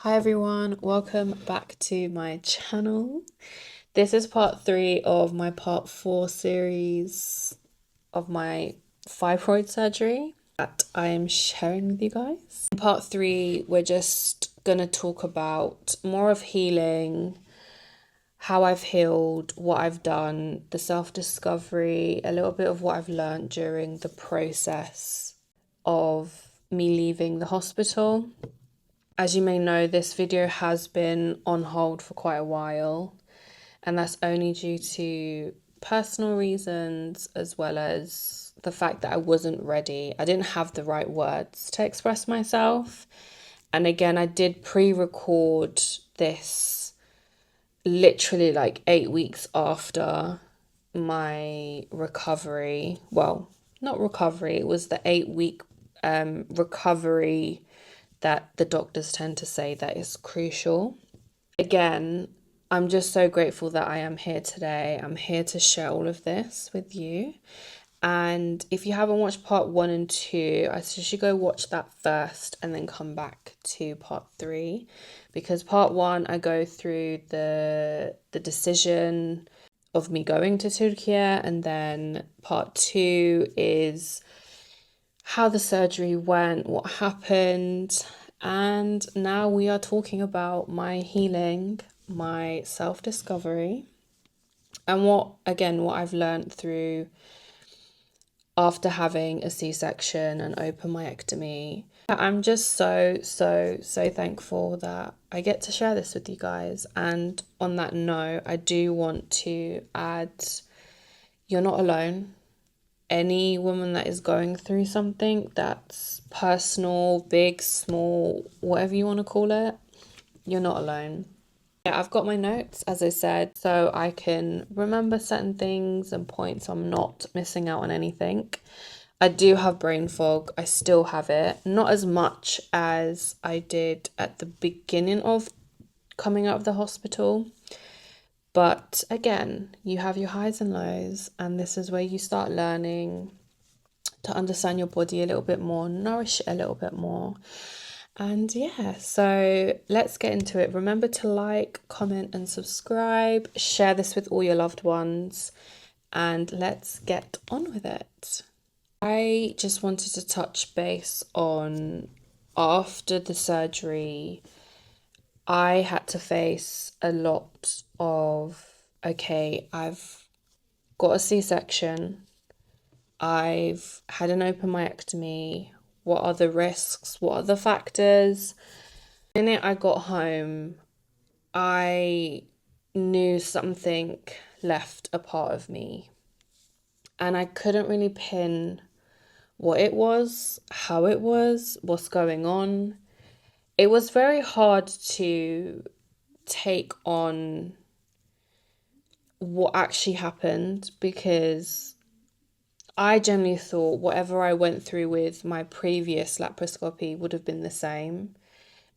Hi everyone, welcome back to my channel. This is part 3 of my part 4 series of my fibroid surgery that I am sharing with you guys. In part 3, we're just gonna talk about more of healing, how I've healed, what I've done, the self-discovery, a little bit of what I've learned during the process of me leaving the hospital. As you may know, this video has been on hold for quite a while, and that's only due to personal reasons as well as the fact that I wasn't ready. I didn't have the right words to express myself. And again, I did pre-record this literally like 8 weeks after my recovery. Well, not recovery, it was the 8-week recovery that the doctors tend to say that is crucial. Again, I'm just so grateful that I am here today. I'm here to share all of this with you. And if you haven't watched part 1 and 2, I suggest you go watch that first and then come back to part 3. Because part 1, I go through the decision of me going to Turkey, and then part 2 is how the surgery went, what happened, and now we are talking about my healing, my self-discovery, and what I've learned through after having a C-section and open myectomy. I'm just so thankful that I get to share this with you guys. And on that note, I do want to add, you're not alone. Any woman that is going through something that's personal, big, small, whatever you want to call it, you're not alone. Yeah, I've got my notes, as I said, so I can remember certain things and points. So I'm not missing out on anything. I do have brain fog. I still have it. Not as much as I did at the beginning of coming out of the hospital. But again, you have your highs and lows, and this is where you start learning to understand your body a little bit more, nourish it a little bit more. And yeah, so let's get into it. Remember to like, comment, and subscribe. Share this with all your loved ones, and let's get on with it. I just wanted to touch base on after the surgery, I had to face a lot of, okay, I've got a C-section, I've had an open myectomy, what are the risks, what are the factors? The minute I got home, I knew something left a part of me, and I couldn't really pin what it was, how it was, what's going on. It was very hard to take on what actually happened because I generally thought whatever I went through with my previous laparoscopy would have been the same.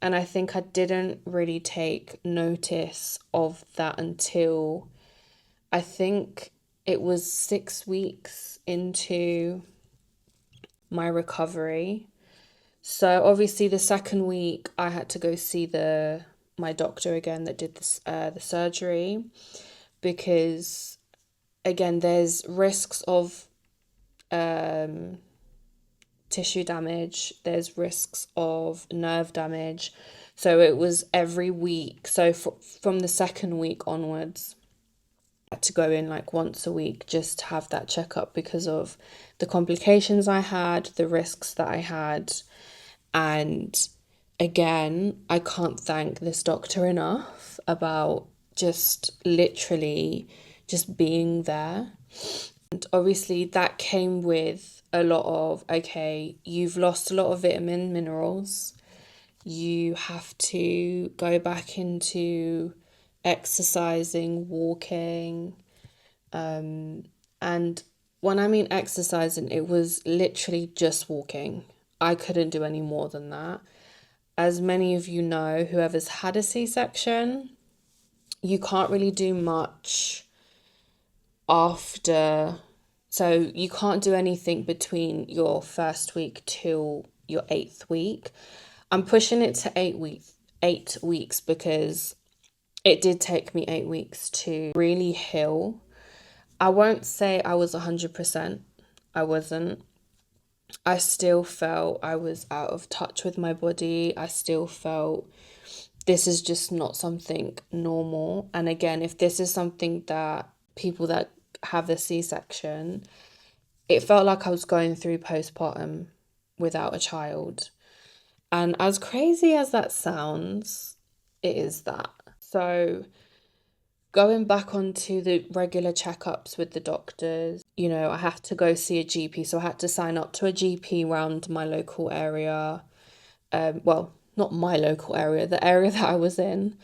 And I think I didn't really take notice of that until I think it was 6 weeks into my recovery. So obviously the second week I had to go see my doctor again that did the surgery, because again there's risks of tissue damage, there's risks of nerve damage. So it was every week. So from the second week onwards, I had to go in like once a week just to have that checkup because of the complications I had, the risks that I had. And again, I can't thank this doctor enough about just literally just being there. And obviously that came with a lot of, okay, you've lost a lot of minerals. You have to go back into exercising, walking. And when I mean exercising, it was literally just walking. I couldn't do any more than that. As many of you know, whoever's had a C-section, you can't really do much after. So you can't do anything between your first week till your 8th week. I'm pushing it to 8 weeks. 8 weeks, because it did take me 8 weeks to really heal. I won't say I was 100%. I wasn't. I still felt I was out of touch with my body. I still felt this is just not something normal. And again, if this is something that people that have the C-section, it felt like I was going through postpartum without a child. And as crazy as that sounds, it is that. So going back onto the regular checkups with the doctors, I have to go see a GP. So I had to sign up to a GP around my local area. Well, not my local area, the area that I was in.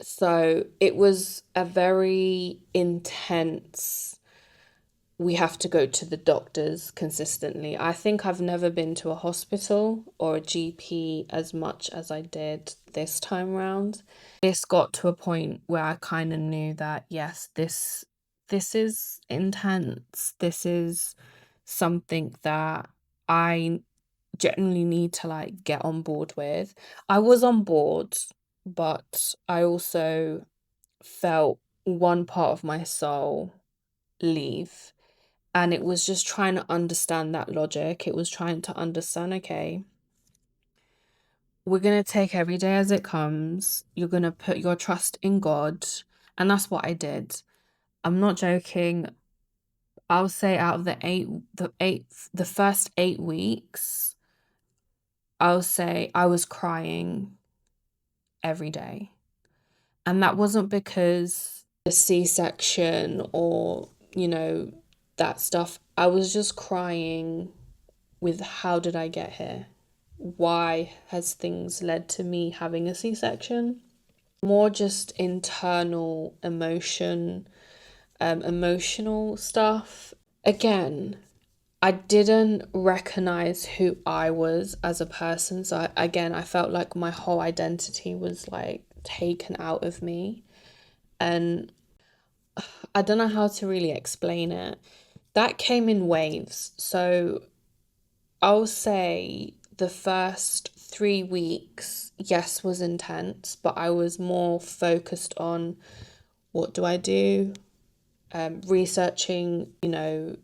So it was a very intense, we have to go to the doctors consistently. I think I've never been to a hospital or a GP as much as I did this time round. This got to a point where I kind of knew that yes, this is intense. This is something that I genuinely need to like get on board with. I was on board, but I also felt one part of my soul leave. And it was just trying to understand that logic. It was trying to understand, okay, we're going to take every day as it comes. You're going to put your trust in God. And that's what I did. I'm not joking. I'll say out of the first 8 weeks, I'll say I was crying every day. And that wasn't because the C-section or, that stuff. I was just crying with how did I get here? Why has things led to me having a C-section? More just internal emotional stuff. Again, I didn't recognize who I was as a person. So I felt like my whole identity was like taken out of me. And I don't know how to really explain it. That came in waves. So I'll say the first 3 weeks, yes, was intense, but I was more focused on what do I do? Researching, do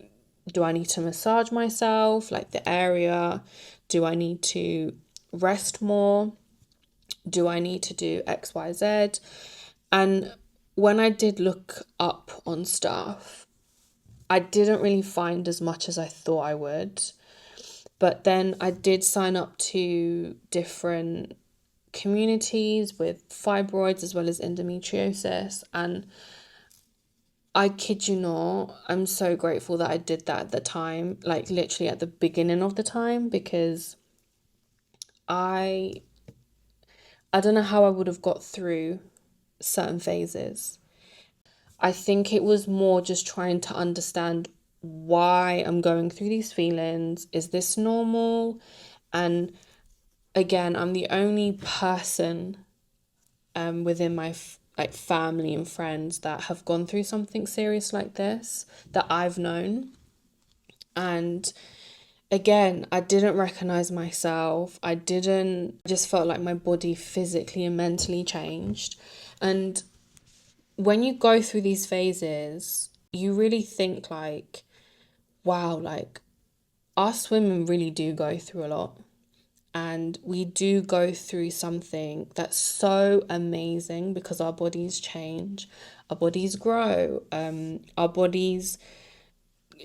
I need to massage myself, like the area? Do I need to rest more? Do I need to do X, Y, Z? And when I did look up on stuff, I didn't really find as much as I thought I would. But then I did sign up to different communities with fibroids as well as endometriosis. And I kid you not, I'm so grateful that I did that at the time, like literally at the beginning of the time, because I don't know how I would have got through certain phases. I think it was more just trying to understand why I'm going through these feelings. Is this normal? And again, I'm the only person within my like family and friends that have gone through something serious like this that I've known. And again, I didn't recognize myself. I just felt like my body physically and mentally changed. And when you go through these phases, you really think like, wow, like us women really do go through a lot. And we do go through something that's so amazing because our bodies change, our bodies grow, our bodies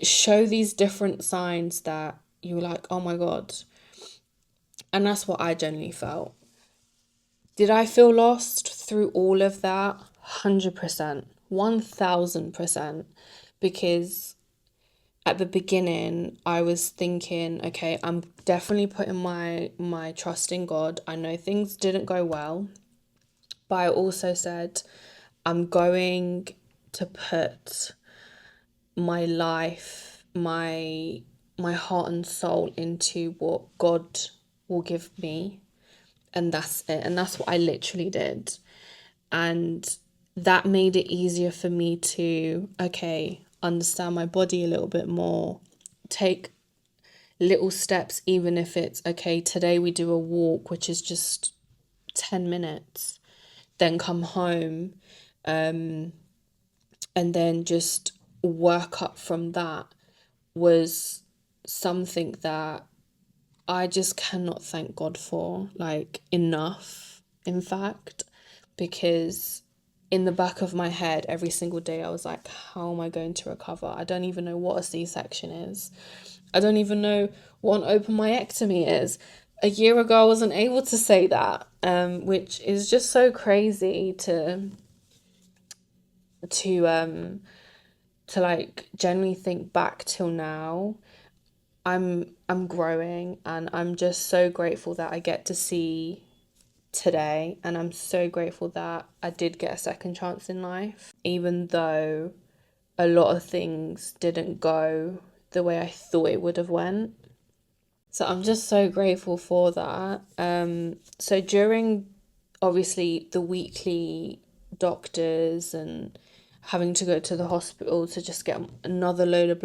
show these different signs that you're like, oh my God. And that's what I genuinely felt. Did I feel lost through all of that? 100%, 1000%. Because at the beginning, I was thinking, okay, I'm definitely putting my trust in God. I know things didn't go well, but I also said, I'm going to put my life, my heart and soul into what God will give me. And that's it. And that's what I literally did. And that made it easier for me to, okay, understand my body a little bit more, take little steps, even if it's, okay, today we do a walk, which is just 10 minutes, then come home, and then just work up from that, was something that I just cannot thank God for, like, enough, in fact, because in the back of my head, every single day, I was like, how am I going to recover? I don't even know what a C-section is. I don't even know what an open myectomy is. A year ago, I wasn't able to say that, which is just so crazy to like generally think back till now. I'm growing, and I'm just so grateful that I get to see today, and I'm so grateful that I did get a second chance in life, even though a lot of things didn't go the way I thought it would have went. So I'm just so grateful for that. So during, obviously, the weekly doctors and having to go to the hospital to just get another load of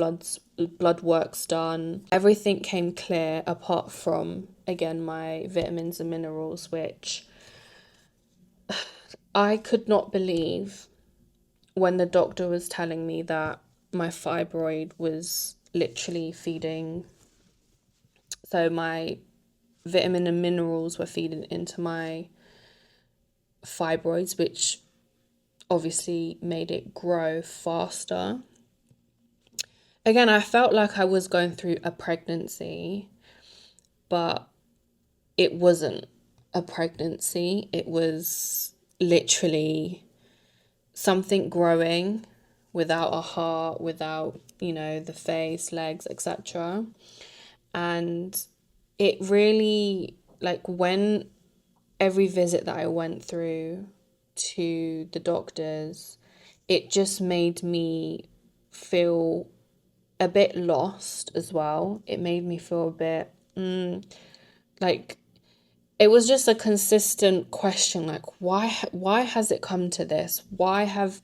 blood works done, everything came clear apart from, again, my vitamins and minerals, which I could not believe when the doctor was telling me that my fibroid was literally feeding. So my vitamin and minerals were feeding into my fibroids, which obviously made it grow faster. Again, I felt like I was going through a pregnancy, but it wasn't a pregnancy. It was literally something growing without a heart, without, the face, legs, etc. And it really, like, when every visit that I went through to the doctors, it just made me feel a bit lost as well. It made me feel a bit like, it was just a consistent question, like, why has it come to this? Why have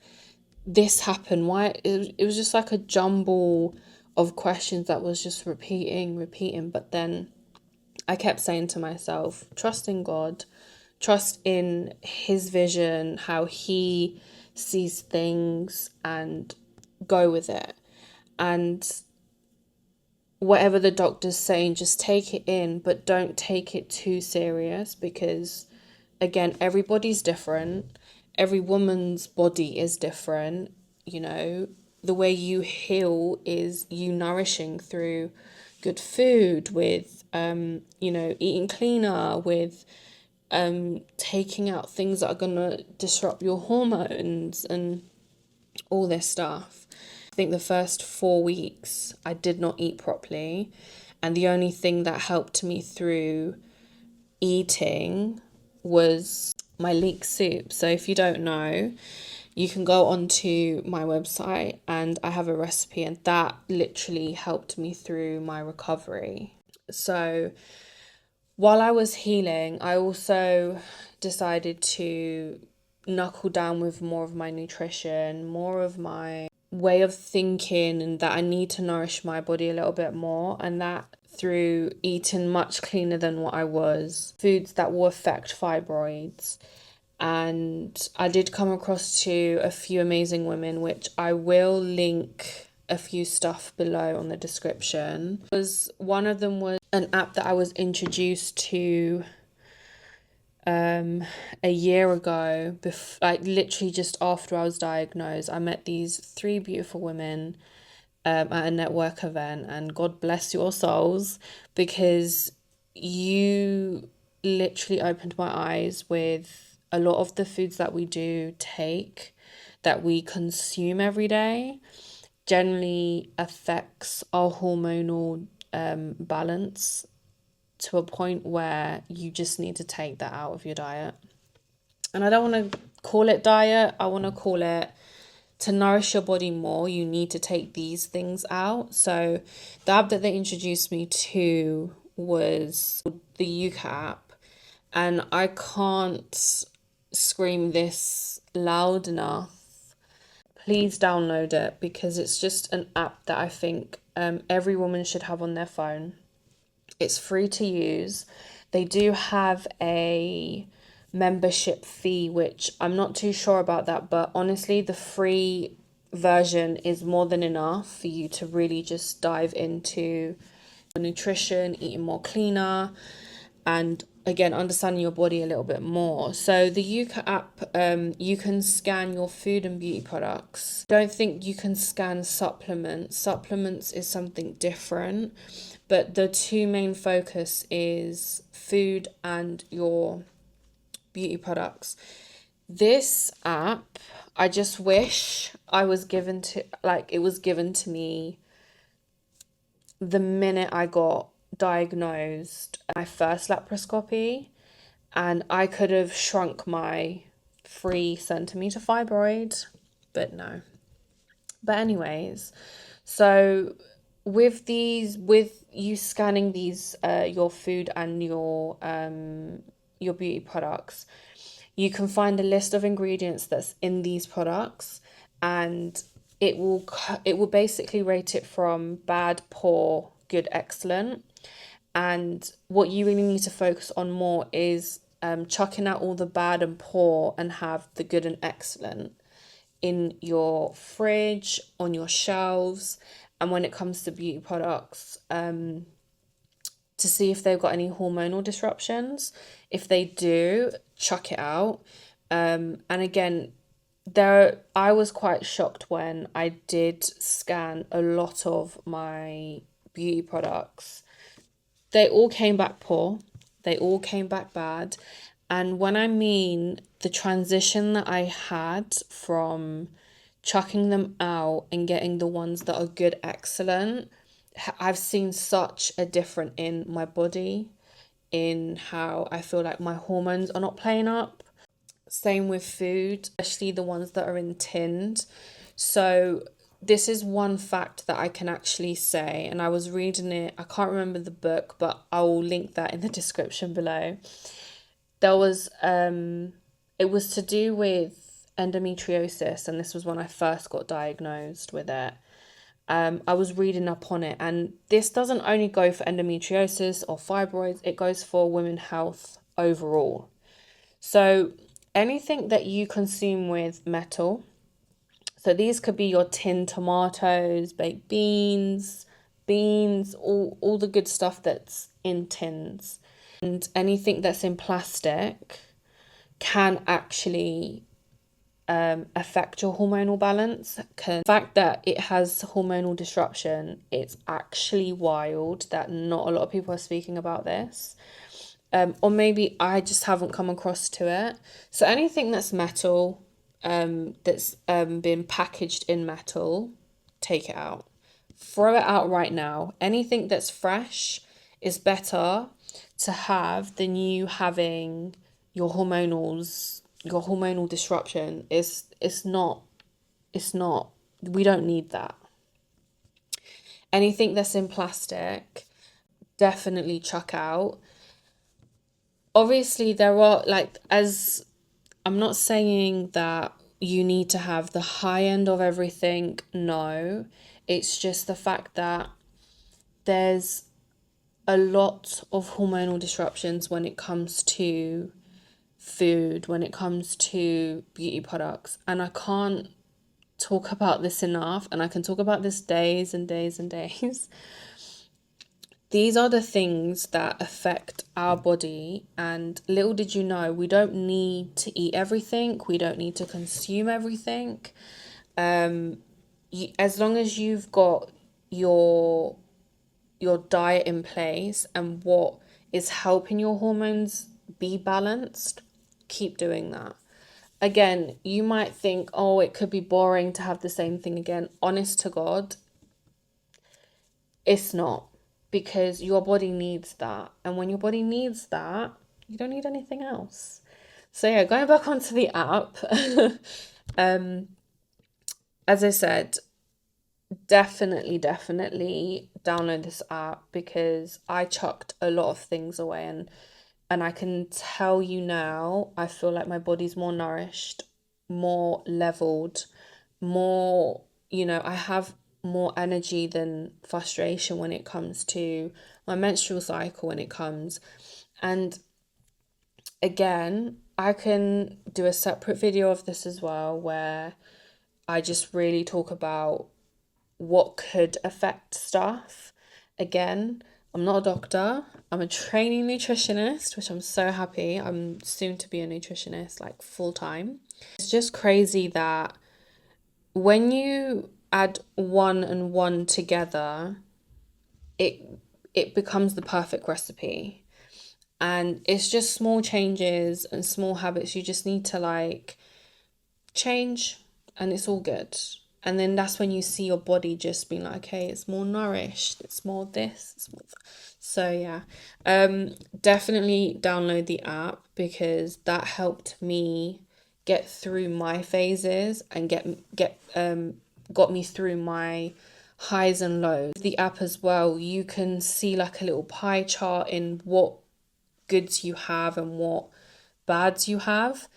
this happened? Why it was just like a jumble of questions that was just repeating. But then I kept saying to myself, trust in God, trust in his vision, how he sees things, and go with it. And whatever the doctor's saying, just take it in, but don't take it too serious, because, again, everybody's different. Every woman's body is different. The way you heal is you nourishing through good food, with eating cleaner, with taking out things that are gonna disrupt your hormones and all this stuff. I think the first 4 weeks I did not eat properly, and the only thing that helped me through eating was my leek soup. So if you don't know, you can go onto my website and I have a recipe, and that literally helped me through my recovery. So while I was healing, I also decided to knuckle down with more of my nutrition, more of my way of thinking, and that I need to nourish my body a little bit more, and that through eating much cleaner than what I was, foods that will affect fibroids. And I did come across to a few amazing women, which I will link a few stuff below on the description. One of them was an app that I was introduced to a year ago, like literally just after I was diagnosed. I met these three beautiful women at a network event, and God bless your souls, because you literally opened my eyes with a lot of the foods that we do take, that we consume every day, generally affects our hormonal balance to a point where you just need to take that out of your diet. And I don't want to call it diet, I want to call it, to nourish your body more, you need to take these things out. So the app that they introduced me to was the Yuka app, and I can't scream this loud enough. Please download it, because it's just an app that I think every woman should have on their phone. It's free to use. They do have a membership fee, which I'm not too sure about that, but honestly, the free version is more than enough for you to really just dive into nutrition, eating more cleaner, and again understanding your body a little bit more. So the Yuka app, you can scan your food and beauty products. Don't think you can scan supplements is something different, but the two main focus is food and your beauty products. This app, I just wish I was given to, like, it was given to me the minute I got diagnosed my first laparoscopy, and I could have shrunk my 3 centimeter fibroid, but no. But anyways, so with you scanning these your food and your beauty products, you can find a list of ingredients that's in these products, and it will basically rate it from bad, poor, good, excellent. And what you really need to focus on more is chucking out all the bad and poor and have the good and excellent in your fridge, on your shelves. And when it comes to beauty products, to see if they've got any hormonal disruptions. If they do, chuck it out. And again, I was quite shocked when I did scan a lot of my beauty products. They all came back poor. They all came back bad. And when I mean the transition that I had from chucking them out and getting the ones that are good, excellent, I've seen such a difference in my body, in how I feel like my hormones are not playing up. Same with food, especially the ones that are in tins. So this is one fact that I can actually say, and I was reading it, I can't remember the book, but I will link that in the description below. There was it was to do with endometriosis, and this was when I first got diagnosed with it. I was reading up on it, and this doesn't only go for endometriosis or fibroids, it goes for women's health overall. So anything that you consume with metal, so these could be your tinned tomatoes, baked beans, all the good stuff that's in tins, and anything that's in plastic can actually affect your hormonal balance. The fact that it has hormonal disruption, it's actually wild that not a lot of people are speaking about this. Or maybe I just haven't come across to it. So anything that's metal, that's been packaged in metal, take it out. Throw it out right now. Anything that's fresh is better to have than you having your hormonal disruption. It's not, we don't need that. Anything that's in plastic, definitely chuck out. Obviously, there are, like, as I'm not saying that you need to have the high end of everything. No, it's just the fact that there's a lot of hormonal disruptions when it comes to food, when it comes to beauty products. And I can't talk about this enough, and I can talk about this days and days and days. These are the things that affect our body, and little did you know, we don't need to eat everything, we don't need to consume everything. As long as you've got your diet in place and what is helping your hormones be balanced, keep doing that. Again, you might think, oh, it could be boring to have the same thing again. Honest to God, it's not, because your body needs that. And when your body needs that, you don't need anything else. So yeah, going back onto the app, as I said, definitely download this app, because I chucked a lot of things away, and I can tell you now, I feel like my body's more nourished, more leveled, more, I have more energy than frustration when it comes to my menstrual cycle when it comes. And again, I can do a separate video of this as well, where I just really talk about what could affect stuff. Again, I'm not a doctor. I'm a training nutritionist, which I'm so happy. I'm soon to be a nutritionist, like full time. It's just crazy that when you add one and one together, it it becomes the perfect recipe. And it's just small changes and small habits you just need to like change, and it's all good. And then that's when you see your body just being like, okay, it's more nourished, it's more this, it's more so yeah. Definitely download the app, because that helped me get through my phases and got me through my highs and lows. The app as well, you can see like a little pie chart in what goods you have and what bads you have.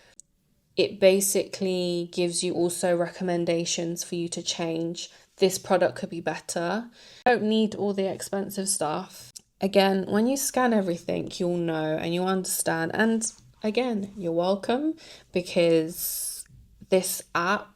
It basically gives you also recommendations for you to change. This product could be better. You don't need all the expensive stuff. Again, when you scan everything, you'll know and you'll understand. And again, you're welcome, because this app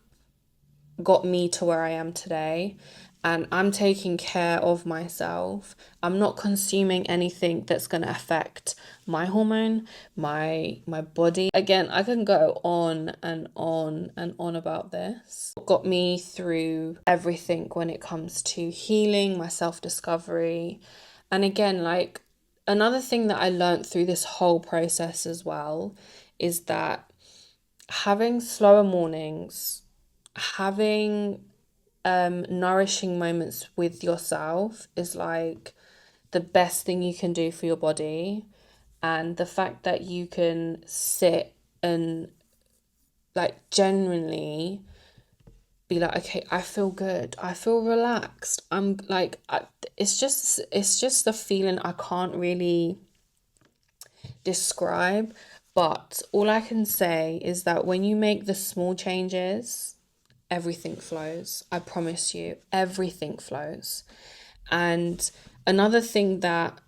got me to where I am today, and I'm taking care of myself. I'm not consuming anything that's going to affect my hormone, my body. Again, I can go on and on and on about this. It got me through everything when it comes to healing, my self-discovery. And again, like another thing that I learned through this whole process as well is that having slower mornings, having nourishing moments with yourself is like the best thing you can do for your body. And the fact that you can sit and like genuinely be like, okay, I feel good, I feel relaxed, I'm like it's just a feeling I can't really describe. But all I can say is that when you make the small changes, everything flows. I promise you, everything flows. And another thing that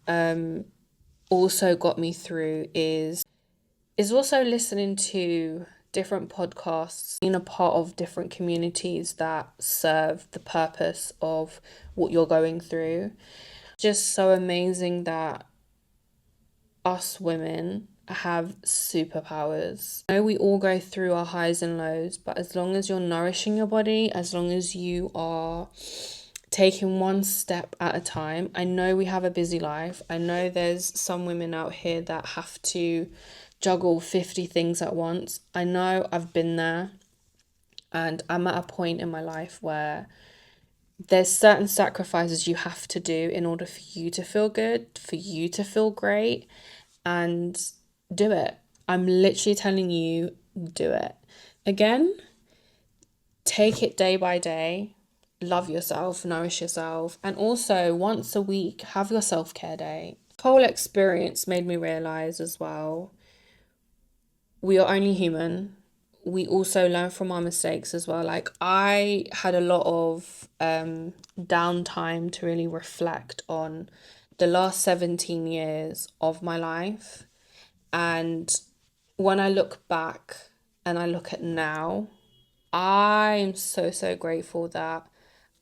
also got me through is also listening to different podcasts, being a part of different communities that serve the purpose of what you're going through. Just so amazing that us women have superpowers. I know we all go through our highs and lows, but as long as you're nourishing your body, as long as you are taking one step at a time. I know we have a busy life. I know there's some women out here that have to juggle 50 things at once. I know, I've been there, and I'm at a point in my life where there's certain sacrifices you have to do in order for you to feel good, for you to feel great, and do it. I'm literally telling you, do it. Again, take it day by day. Love yourself, nourish yourself, and also once a week, have your self-care day. Whole experience made me realize as well, we are only human. We also learn from our mistakes as well. Like I had a lot of downtime to really reflect on the last 17 years of my life. And when I look back and I look at now, I'm so grateful that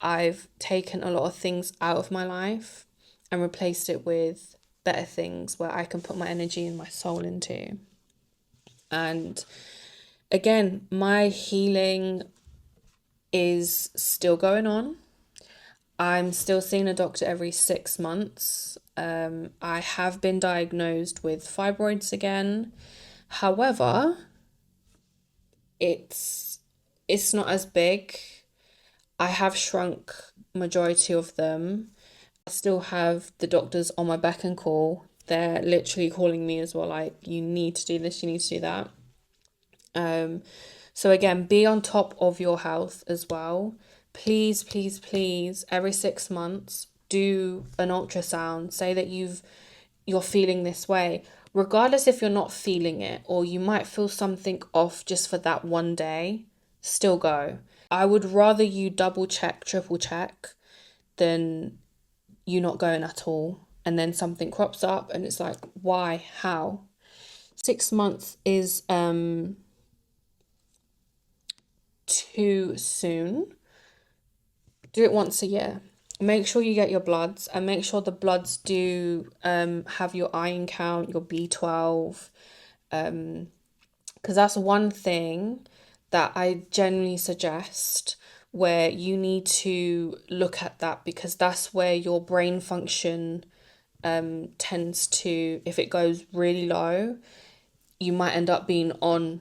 I've taken a lot of things out of my life and replaced it with better things where I can put my energy and my soul into. And again, my healing is still going on. I'm still seeing a doctor every 6 months. I have been diagnosed with fibroids again. However, it's not as big. I have shrunk majority of them. I still have the doctors on my beck and call. They're literally calling me as well, like, you need to do this, you need to do that. So again, be on top of your health as well. Please, please, please, every 6 months, do an ultrasound. Say that you're feeling this way. Regardless if you're not feeling it, or you might feel something off just for that one day, still go. I would rather you double check, triple check, than you not going at all. and then something crops up and it's like, why? How? 6 months is too soon. Do it once a year. Make sure you get your bloods, and make sure the bloods do have your iron count, your B12, because that's one thing that I generally suggest, where you need to look at that, because that's where your brain function tends to, if it goes really low, you might end up being on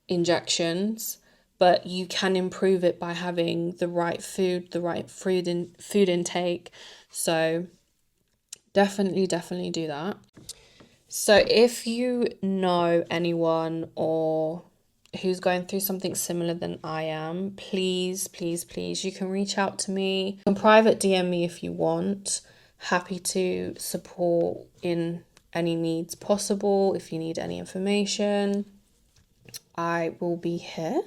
injections, but you can improve it by having the right food, the right food intake. So definitely do that. So if you know anyone or who's going through something similar than I am, please, you can reach out to me. You can private DM me if you want. Happy to support in any needs possible. If you need any information, I will be here.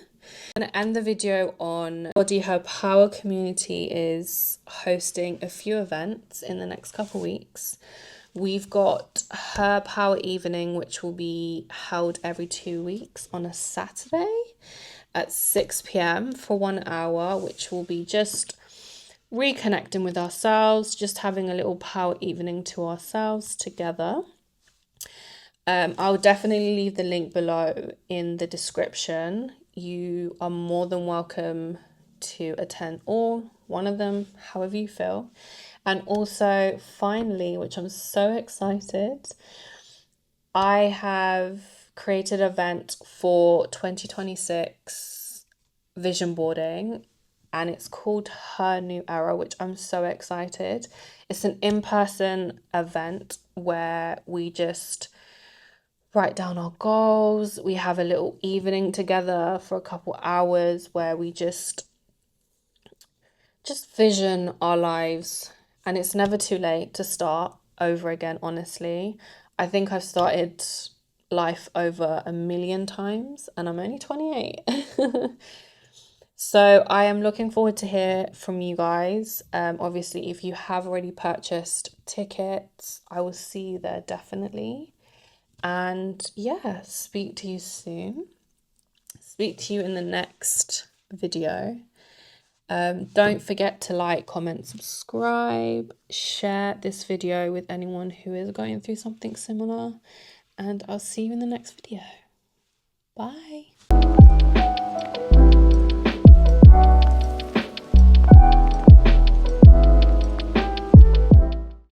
I'm going to end the video on Body Her Power community is hosting a few events in the next couple weeks. We've got Her Power Evening, which will be held every 2 weeks on a Saturday at 6 p.m. for 1 hour, which will be just reconnecting with ourselves, just having a little power evening to ourselves together. I'll definitely leave the link below in the description. You are more than welcome to attend all, one of them, however you feel. And also, finally, which I'm so excited, I have created an event for 2026 vision boarding, and it's called Her New Era, which I'm so excited. It's an in-person event where we just write down our goals. We have a little evening together for a couple hours where we just vision our lives, and it's never too late to start over again. Honestly, I think I've started life over a million times and I'm only 28. So I am looking forward to hear from you guys. Obviously, if you have already purchased tickets, I will see you there definitely. And yeah, speak to you soon. Speak to you in the next video. Don't forget to like, comment, subscribe, share this video with anyone who is going through something similar, and I'll see you in the next video. Bye.